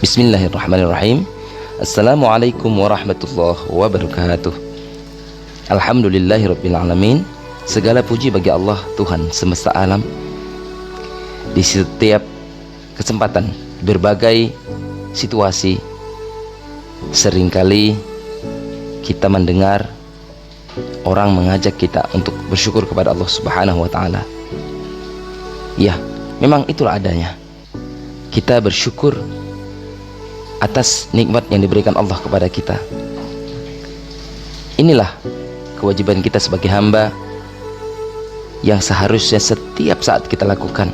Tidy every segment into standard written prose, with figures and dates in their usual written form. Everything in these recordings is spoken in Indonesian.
Bismillahirrahmanirrahim. Assalamualaikum warahmatullahi wabarakatuh. Alhamdulillahirrabbilalamin. Segala puji bagi Allah, Tuhan semesta alam. Di setiap kesempatan, berbagai situasi, seringkali kita mendengar orang mengajak kita untuk bersyukur kepada Allah Subhanahu wa ta'ala. Ya, memang itulah adanya. Kita bersyukur atas nikmat yang diberikan Allah kepada kita. Inilah kewajiban kita sebagai hamba yang seharusnya setiap saat kita lakukan,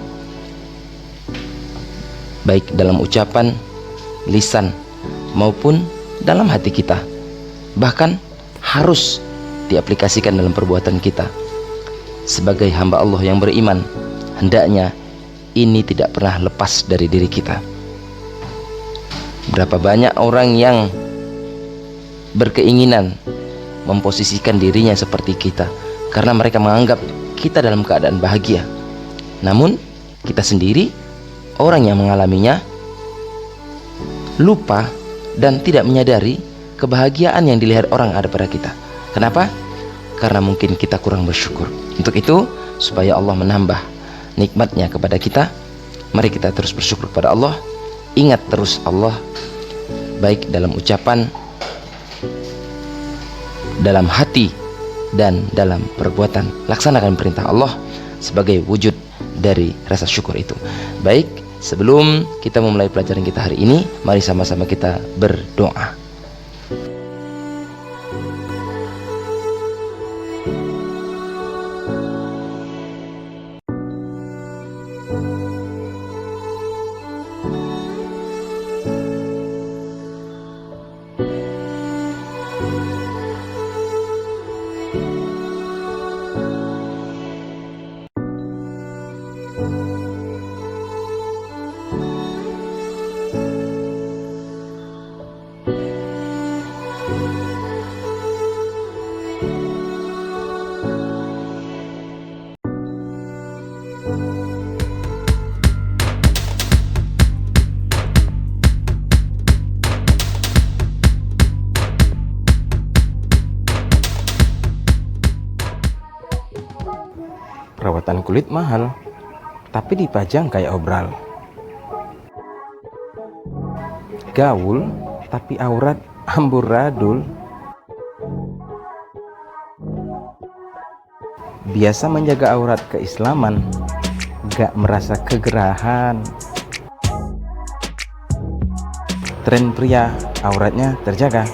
baik dalam ucapan, lisan, maupun dalam hati kita. Bahkan harus diaplikasikan dalam perbuatan kita. Sebagai hamba Allah yang beriman, hendaknya ini tidak pernah lepas dari diri kita. Berapa banyak orang yang berkeinginan memposisikan dirinya seperti kita karena mereka menganggap kita dalam keadaan bahagia. Namun kita sendiri, orang yang mengalaminya, lupa dan tidak menyadari kebahagiaan yang dilihat orang ada pada kita. Kenapa? Karena mungkin kita kurang bersyukur. Untuk itu, supaya Allah menambah nikmatnya kepada kita, mari kita terus bersyukur kepada Allah. Ingat terus Allah, baik dalam ucapan, dalam hati, dan dalam perbuatan. Laksanakan perintah Allah sebagai wujud dari rasa syukur itu. Baik, sebelum kita memulai pelajaran kita hari ini, mari sama-sama kita berdoa. Perawatan kulit mahal, tapi dipajang kayak obral. Gaul, tapi aurat amburadul. Biasa menjaga aurat keislaman, gak merasa kegerahan. Tren pria, auratnya terjaga.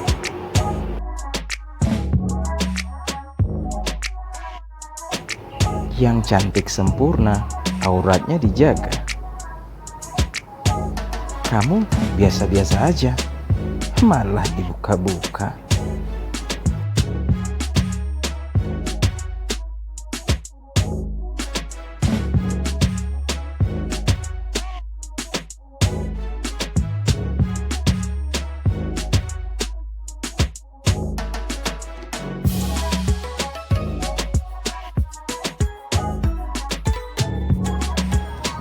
Yang cantik sempurna, auratnya dijaga. Kamu biasa-biasa aja, malah dibuka-buka.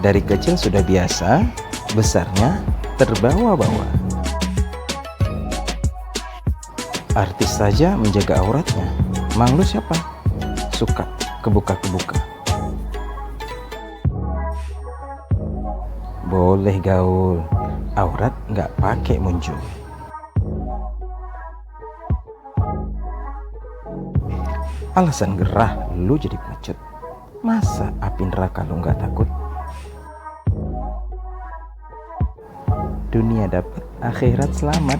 Dari kecil sudah biasa, besarnya terbawa-bawa. Artis saja menjaga auratnya, mang lu siapa? Suka kebuka-kebuka. Boleh gaul, aurat nggak pakai muncul. Alasan gerah lu jadi pengecut. Masa api neraka lu nggak takut? Dunia dapat, akhirat selamat.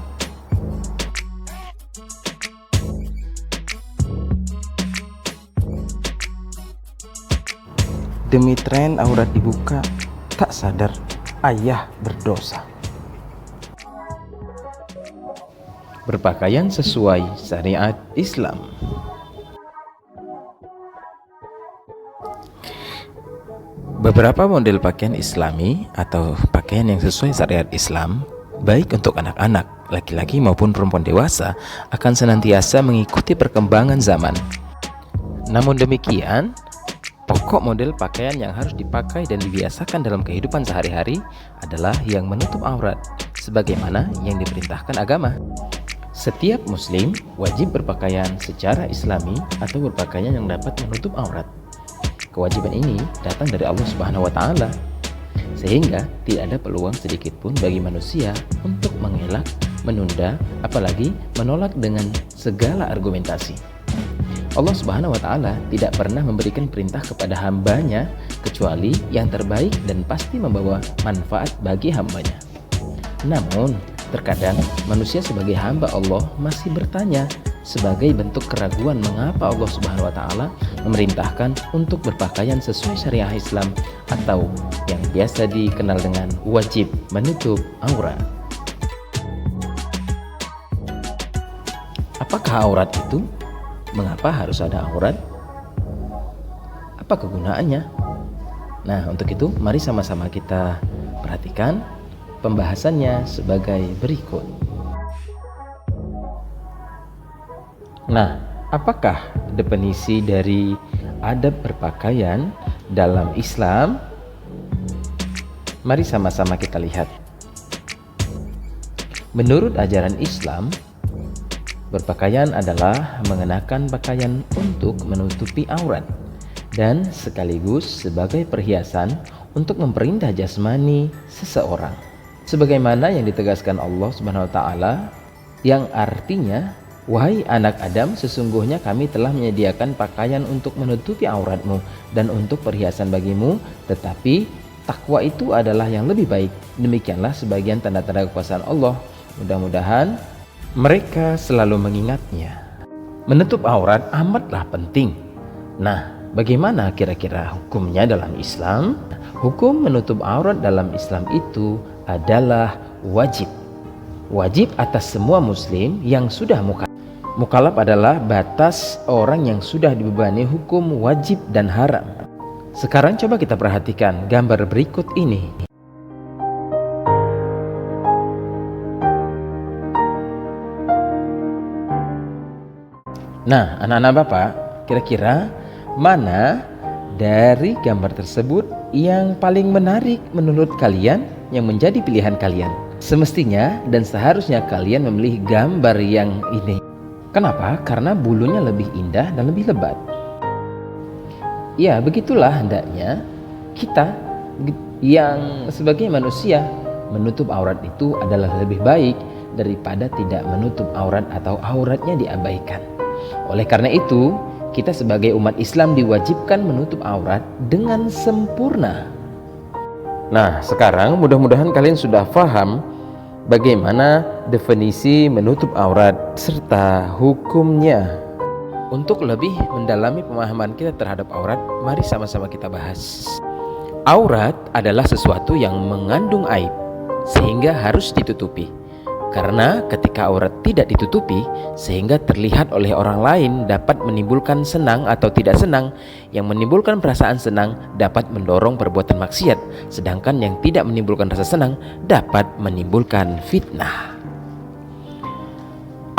Demi tren aurat dibuka, tak sadar ayah berdosa. Berpakaian sesuai syariat Islam. Beberapa model pakaian Islami atau pakaian yang sesuai syariat Islam, baik untuk anak-anak, laki-laki maupun perempuan dewasa, akan senantiasa mengikuti perkembangan zaman. Namun demikian, pokok model pakaian yang harus dipakai dan dibiasakan dalam kehidupan sehari-hari adalah yang menutup aurat, sebagaimana yang diperintahkan agama. Setiap muslim wajib berpakaian secara islami atau berpakaian yang dapat menutup aurat. Kewajiban ini datang dari Allah Subhanahu wa taala, sehingga tidak ada peluang sedikit pun bagi manusia untuk mengelak, menunda, apalagi menolak dengan segala argumentasi. Allah Subhanahu wa taala tidak pernah memberikan perintah kepada hambanya kecuali yang terbaik dan pasti membawa manfaat bagi hambanya. Namun, terkadang manusia sebagai hamba Allah masih bertanya sebagai bentuk keraguan mengapa Allah Subhanahu wa taala memerintahkan untuk berpakaian sesuai syariah Islam atau yang biasa dikenal dengan wajib menutup aurat. Apakah aurat itu? Mengapa harus ada aurat? Apa kegunaannya? Nah, untuk itu mari sama-sama kita perhatikan pembahasannya sebagai berikut. Nah, apakah definisi dari adab berpakaian dalam Islam? Mari sama-sama kita lihat. Menurut ajaran Islam, berpakaian adalah mengenakan pakaian untuk menutupi aurat dan sekaligus sebagai perhiasan untuk memperindah jasmani seseorang. Sebagaimana yang ditegaskan Allah Subhanahu wa taala yang artinya, wahai anak Adam, sesungguhnya kami telah menyediakan pakaian untuk menutupi auratmu dan untuk perhiasan bagimu, tetapi takwa itu adalah yang lebih baik. Demikianlah sebagian tanda-tanda kekuasaan Allah. Mudah-mudahan mereka selalu mengingatnya. Menutup aurat amatlah penting. Nah, bagaimana kira-kira hukumnya dalam Islam? Hukum menutup aurat dalam Islam itu adalah wajib. Wajib atas semua muslim yang sudah mukallaf. Mukallaf adalah batas orang yang sudah dibebani hukum wajib dan haram. Sekarang coba kita perhatikan gambar berikut ini. Nah, anak-anak Bapak, kira-kira mana dari gambar tersebut yang paling menarik menurut kalian yang menjadi pilihan kalian? Semestinya dan seharusnya kalian memilih gambar yang ini. Kenapa? Karena bulunya lebih indah dan lebih lebat. Ya, begitulah hendaknya kita yang sebagai manusia menutup aurat itu adalah lebih baik daripada tidak menutup aurat atau auratnya diabaikan. Oleh karena itu, kita sebagai umat Islam diwajibkan menutup aurat dengan sempurna. Nah, sekarang mudah-mudahan kalian sudah paham bagaimana definisi menutup aurat serta hukumnya. Untuk lebih mendalami pemahaman kita terhadap aurat, mari sama-sama kita bahas. Aurat adalah sesuatu yang mengandung aib sehingga harus ditutupi. Karena ketika aurat tidak ditutupi sehingga terlihat oleh orang lain dapat menimbulkan senang atau tidak senang. Yang menimbulkan perasaan senang dapat mendorong perbuatan maksiat, sedangkan yang tidak menimbulkan rasa senang dapat menimbulkan fitnah.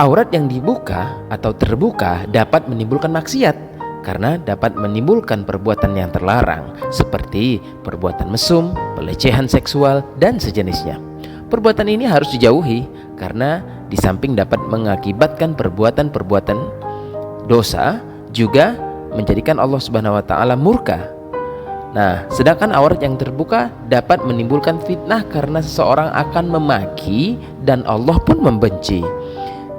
Aurat yang dibuka atau terbuka dapat menimbulkan maksiat karena dapat menimbulkan perbuatan yang terlarang seperti perbuatan mesum, pelecehan seksual, dan sejenisnya. Perbuatan ini harus dijauhi karena di samping dapat mengakibatkan perbuatan-perbuatan dosa, juga menjadikan Allah Subhanahu wa taala murka. Nah, sedangkan aurat yang terbuka dapat menimbulkan fitnah karena seseorang akan memaki dan Allah pun membenci.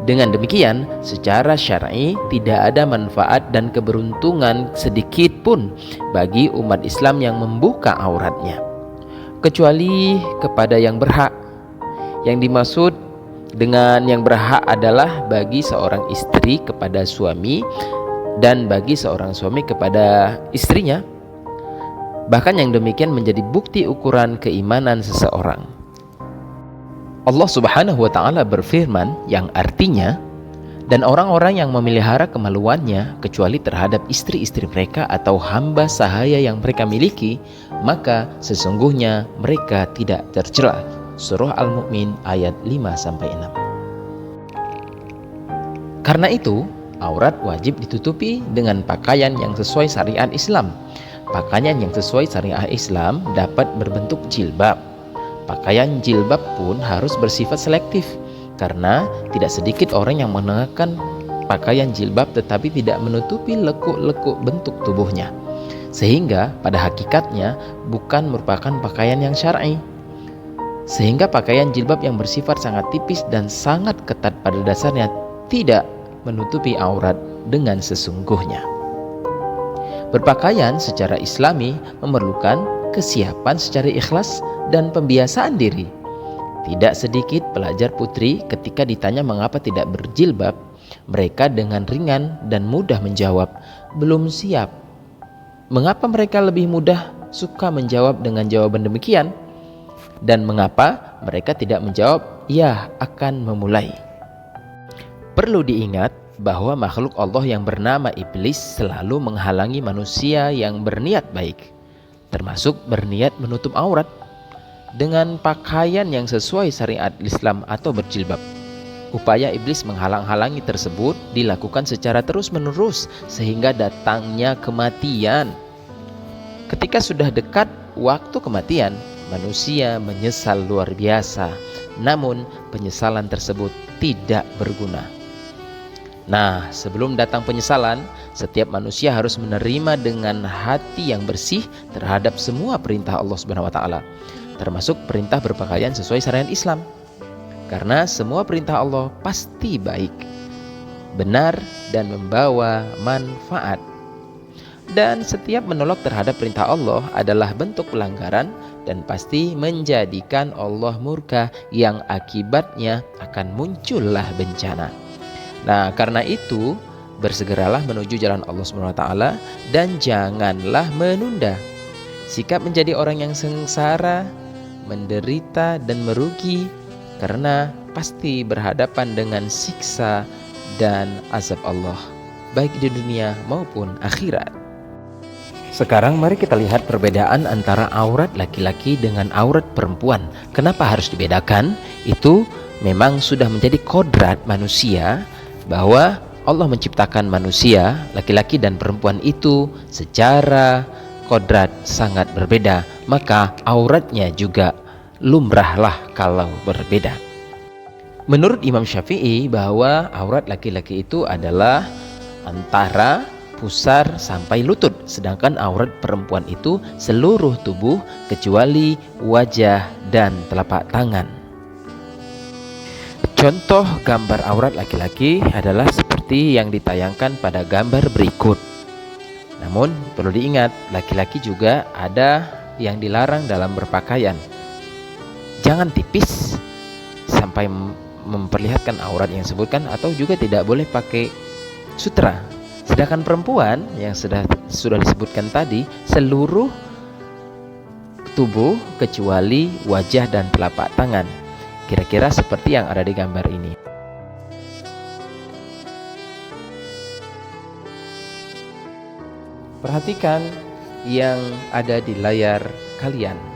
Dengan demikian, secara syar'i tidak ada manfaat dan keberuntungan sedikit pun bagi umat Islam yang membuka auratnya, kecuali kepada yang berhak. Yang dimaksud dengan yang berhak adalah bagi seorang istri kepada suami dan bagi seorang suami kepada istrinya. Bahkan yang demikian menjadi bukti ukuran keimanan seseorang. Allah Subhanahu wa taala berfirman yang artinya, dan orang-orang yang memelihara kemaluannya kecuali terhadap istri-istri mereka atau hamba sahaya yang mereka miliki, maka sesungguhnya mereka tidak tercela. Surah Al-Mu'min ayat 5-6. Karena itu, aurat wajib ditutupi dengan pakaian yang sesuai syariat Islam. Pakaian yang sesuai syariat Islam dapat berbentuk jilbab, Pakaian jilbab pun harus bersifat selektif, karena tidak sedikit orang yang mengenakan pakaian jilbab tetapi tidak menutupi lekuk-lekuk bentuk tubuhnya, sehingga pada hakikatnya bukan merupakan pakaian yang syar'i. Sehingga pakaian jilbab yang bersifat sangat tipis dan sangat ketat pada dasarnya tidak menutupi aurat dengan sesungguhnya. Berpakaian secara Islami memerlukan kesiapan secara ikhlas dan pembiasaan diri. Tidak sedikit pelajar putri ketika ditanya mengapa tidak berjilbab, mereka dengan ringan dan mudah menjawab, belum siap. Mengapa mereka lebih mudah suka menjawab dengan jawaban demikian? Dan mengapa mereka tidak menjawab, ya akan memulai? Perlu diingat bahwa makhluk Allah yang bernama iblis selalu menghalangi manusia yang berniat baik, termasuk berniat menutup aurat dengan pakaian yang sesuai syariat Islam atau berjilbab. Upaya iblis menghalang-halangi tersebut dilakukan secara terus-menerus sehingga datangnya kematian. Ketika sudah dekat waktu kematian, manusia menyesal luar biasa, namun penyesalan tersebut tidak berguna. Nah, sebelum datang penyesalan, setiap manusia harus menerima dengan hati yang bersih terhadap semua perintah Allah Subhanahu wa taala, termasuk perintah berpakaian sesuai syariat Islam. Karena semua perintah Allah pasti baik, benar, dan membawa manfaat. Dan setiap menolak terhadap perintah Allah adalah bentuk pelanggaran dan pasti menjadikan Allah murka yang akibatnya akan muncullah bencana. Nah, karena itu bersegeralah menuju jalan Allah SWT dan janganlah menunda. Sikap menjadi orang yang sengsara, menderita dan merugi karena pasti berhadapan dengan siksa dan azab Allah, baik di dunia maupun akhirat. Sekarang mari kita lihat perbedaan antara aurat laki-laki dengan aurat perempuan. Kenapa harus dibedakan? Itu memang sudah menjadi kodrat manusia bahwa Allah menciptakan manusia, laki-laki dan perempuan itu secara kodrat sangat berbeda. Maka auratnya juga lumrahlah kalau berbeda. Menurut Imam Syafi'i bahwa aurat laki-laki itu adalah antara pusar sampai lutut, sedangkan aurat perempuan itu seluruh tubuh kecuali wajah dan telapak tangan. Contoh gambar aurat laki-laki adalah seperti yang ditayangkan pada gambar berikut. Namun perlu diingat, laki-laki juga ada yang dilarang dalam berpakaian. Jangan tipis sampai memperlihatkan aurat yang disebutkan, atau juga tidak boleh pakai sutra. Sedangkan perempuan yang sudah disebutkan tadi, seluruh tubuh kecuali wajah dan telapak tangan. Kira-kira seperti yang ada di gambar ini. Perhatikan yang ada di layar kalian.